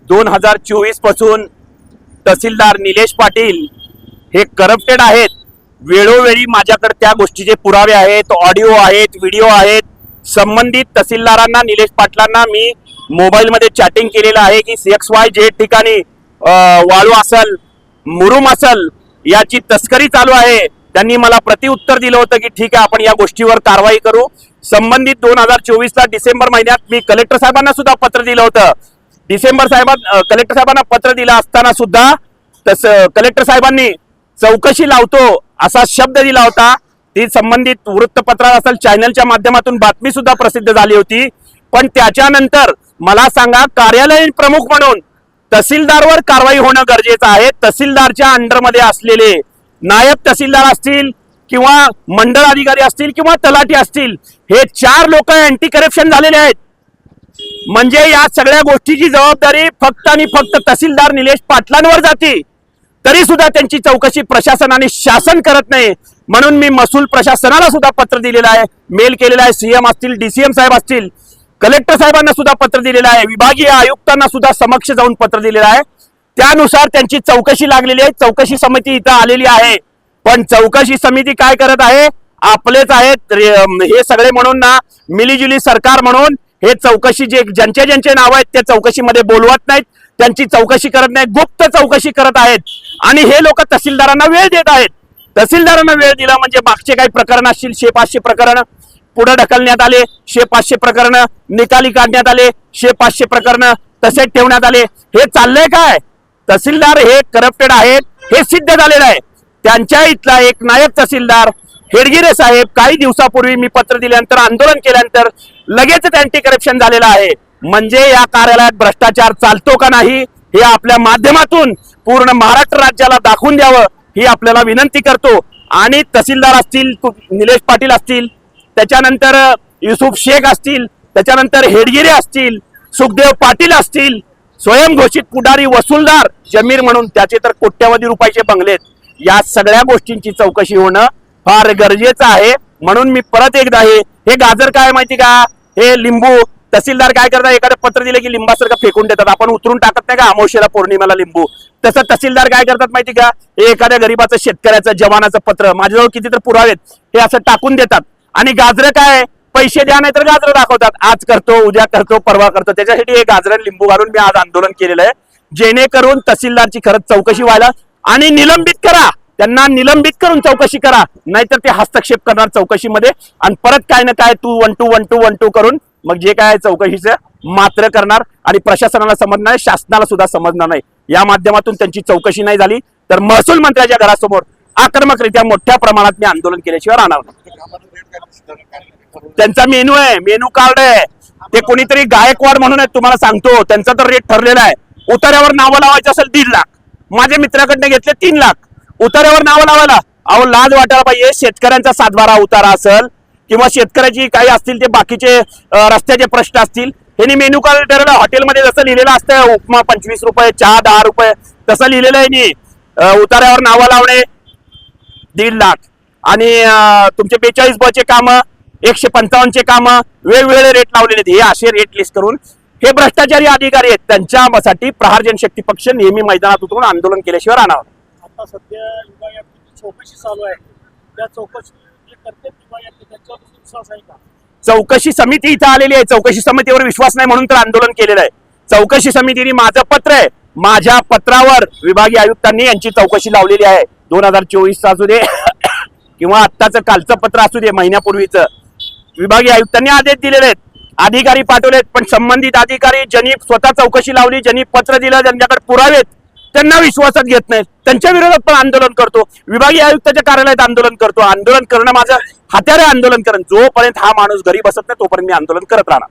2024 पासून तहसीलदार निलेश पाटील हे करप्टेड आहेत। वेळोवेळी माझ्याकडे त्या गोष्टीचे पुरावे आहेत, ऑडिओ आहेत, व्हिडिओ आहेत। संबंधित तहसीलदारांना, निलेश पाटलांना मी मोबाईलमध्ये चॅटिंग केलेलं आहे की XYZ ठिकाणी वाळू असल, मुरुम असल याची तस्करी चालू आहे। त्यांनी मला प्रतिउत्तर दिलं होतं की ठीक आहे, आपण या गोष्टीवर कारवाई करू। संबंधित 2024 ला डिसेंबर महिन्यात मी कलेक्टर साहेबांना सुद्धा पत्र दिलं होतं। कलेक्टर साहेबांना पत्र दिलं असताना सुद्धा कलेक्टर साहेबांनी चौकशी लावतो असा शब्द दिला होता। ती संबंधित वृत्तपत्र असेल, चॅनलच्या माध्यमातून बातमी सुद्धा प्रसिद्ध झाली होती। पण त्याच्यानंतर मला सांगा, कार्यालयीन प्रमुख म्हणून तहसीलदारवर कारवाई होणं गरजेचं आहे। तहसीलदारच्या अंडरमध्ये असलेले नायब तहसीलदार असतील किंवा मंडळ अधिकारी असतील किंवा तलाठी असतील, हे 4 लोक अँटी करप्शन झालेले आहेत। म्हणजे या सगळ्या गोष्टीची जबाबदारी फक्त आणि फक्त तहसीलदार निलेश पाटलांवर जाते। तरी सुद्धा त्यांची चौकशी प्रशासन आणि शासन करत नाही। म्हणून मी महसूल प्रशासनाला सुद्धा पत्र दिलेलं आहे, मेल केलेला आहे। सीएम असतील, डीसीएम साहेब असतील, कलेक्टर साहेबांना सुद्धा पत्र दिलेलं आहे, विभागीय आयुक्तांना सुद्धा समक्ष जाऊन पत्र दिलेलं आहे। त्यानुसार त्यांची चौकशी लागलेली आहे। चौकशी समिती इथं आलेली आहे, पण चौकशी समिती काय करत आहे? आपलेच आहेत हे सगळे म्हणून ना, मिलीजुली सरकार म्हणून हे चौकशी ज्यांचे नाव आहेत त्या चौकशीमध्ये बोलवत नाहीत, त्यांची चौकशी करत नाही, गुप्त चौकशी करत आहेत। आणि हे लोक तहसीलदारांना वेळ देत आहेत। तहसीलदारांना वेळ दिला म्हणजे मागचे काही प्रकरण असतील, 600-500 प्रकरण पुढे ढकलण्यात आले, 600-500 प्रकरण निकाली काढण्यात आले, 600-500 प्रकरण तसेच ठेवण्यात आले। हे चाललंय काय? तहसीलदार हे करप्टेड आहेत हे सिद्ध झालेलं आहे। त्यांच्या इथला एक नायब तहसीलदार हेडगिरे साहेब काही दिवसापूर्वी मी पत्र दिल्यानंतर, आंदोलन केल्यानंतर लगेचच अँटी करप्शन झालेलं आहे। म्हणजे या कार्यालयात भ्रष्टाचार चालतो का नाही हे आपल्या माध्यमातून पूर्ण महाराष्ट्र राज्याला दाखवून द्यावं ही आपल्याला विनंती करतो। आणि तहसीलदार असतील, निलेश पाटील असतील, त्याच्यानंतर युसुफ शेख असतील, त्याच्यानंतर हेडगिरे असतील, सुखदेव पाटील असतील, स्वयंघोषित पुढारी वसूलदार जमीर म्हणून त्याचे तर कोट्यवधी रुपयाचे बंगलेत, या सगळ्या गोष्टींची चौकशी होणं फार गरजेचं आहे। म्हणून मी परत एकदा हे गाजर काय माहिती का, हे लिंबू तहसीलदार काय करतात, एखादं पत्र दिले की लिंबासारखं फेकून देतात। आपण उतरून टाकत नाही का अमावस्येला पौर्णिमेला लिंबू, तसं तहसीलदार काय करतात माहिती का, हे एखाद्या गरीबाचं, शेतकऱ्याचं, जवानाचं पत्र माझ्याजवळ किती तर पुरावेत, हे असं टाकून देतात। आणि गाजरं काय, पैसे द्या नाही तर गाजरं दाखवतात, आज करतो, उद्या करतो, परवा करतो। त्याच्यासाठी हे गाजरं लिंबू घालून मी आज आंदोलन केलेलं आहे, जेणेकरून तहसीलदारची खरंच चौकशी व्हायला आणि निलंबित करा, त्यांना निलंबित करून चौकशी करा, नाहीतर ते हस्तक्षेप करणार चौकशीमध्ये आणि परत काय ना काय तू 1-2 करून मग जे काय चौकशीचं मात्र करणार आणि प्रशासनाला समजणार नाही, शासनाला सुद्धा समजणार नाही। या माध्यमातून त्यांची चौकशी नाही झाली तर महसूल मंत्र्याच्या घरासमोर आक्रमकरित्या मोठ्या प्रमाणात मी आंदोलन केल्याशिवाय राहणार नाही। त्यांचा मेनू आहे, मेनू कार्ड आहे, ते कोणीतरी गायकवाड म्हणून आहे, तुम्हाला सांगतो त्यांचा तर रेट ठरलेला आहे। उतार्यावर नावं लावायचं असेल 1.5 लाख, माझ्या मित्राकडनं घेतले 3 लाख उतार्यावर नावं लावायला। अहो लाज वाटायला पाहिजे। शेतकऱ्यांचा 7-12 उतारा असेल किंवा शेतकऱ्याची काही असतील ते बाकीचे रस्त्याचे प्रश्न असतील, हे मेनू कार्ड ठरवलं। हॉटेलमध्ये जसं लिहिलेलं असतं उपमा 25 रुपये, चहा 10 रुपये, तसं लिहिलेलं आहे। उतार्यावर नावं लावणे 1.5 लाख आणि तुमचे 42 ब चे कामं, 155 चे कामं, वेगवेगळे रेट लावलेले आहेत। हे असे रेट लिस्ट करून हे भ्रष्टाचारी अधिकारी आहेत, त्यांच्यासाठी प्रहार जनशक्ती पक्ष नेहमी मैदानात उतरून आंदोलन केल्याशिवाय राहणार। आता सध्या विभागात चौकशी चालू आहे, त्या चौकशी जे करते विभागात त्याच्यावर विश्वास आहे का? चौकशी समिती इथं आलेली आहे, चौकशी समितीवर विश्वास नाही म्हणून तर आंदोलन केलेलं आहे। चौकशी समितीने माझं पत्र आहे, माझ्या पत्रावर विभागीय आयुक्तांनी यांची चौकशी लावलेली आहे। 2024 असू दे किंवा आत्ताचं कालचं पत्र असू दे, महिन्यापूर्वीचं, विभागीय आयुक्तांनी आदेश दिलेले आहेत, अधिकारी पाठवलेत। पण संबंधित अधिकारी ज्यांनी स्वतः चौकशी लावली, ज्यांनी पत्र दिलं, ज्यांच्याकडे पुरावेत, त्यांना विश्वासात घेत नाहीत, त्यांच्या विरोधात पण आंदोलन करतो, विभागीय आयुक्ताच्या कार्यालयात आंदोलन करतो। आंदोलन करणं माझं हत्यार आहे, आंदोलन करणं। जोपर्यंत हा माणूस घरी बसत नाही तोपर्यंत मी आंदोलन करत राहणार।